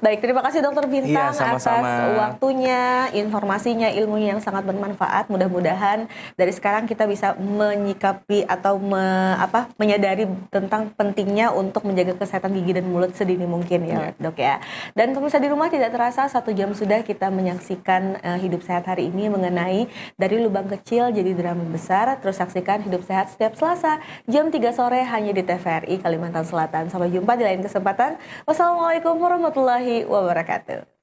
Baik, terima kasih Dokter Bintang Iya, sama-sama. atas waktunya, informasinya, ilmunya yang sangat bermanfaat. Mudah-mudahan dari sekarang kita bisa menyikapi atau menyadari tentang pentingnya untuk menjaga kesehatan gigi dan mulut sedini mungkin ya, Dok ya. Dan pemirsa di rumah, tidak terasa 1 jam sudah kita menyaksikan Hidup Sehat hari ini mengenai dari lubang kecil jadi drama besar. Terus saksikan Hidup Sehat setiap Selasa jam 3 sore hanya di TVRI Kalimantan Selatan. Sampai jumpa di lain kesempatan. Wassalamualaikum warahmatullahi wabarakatuh.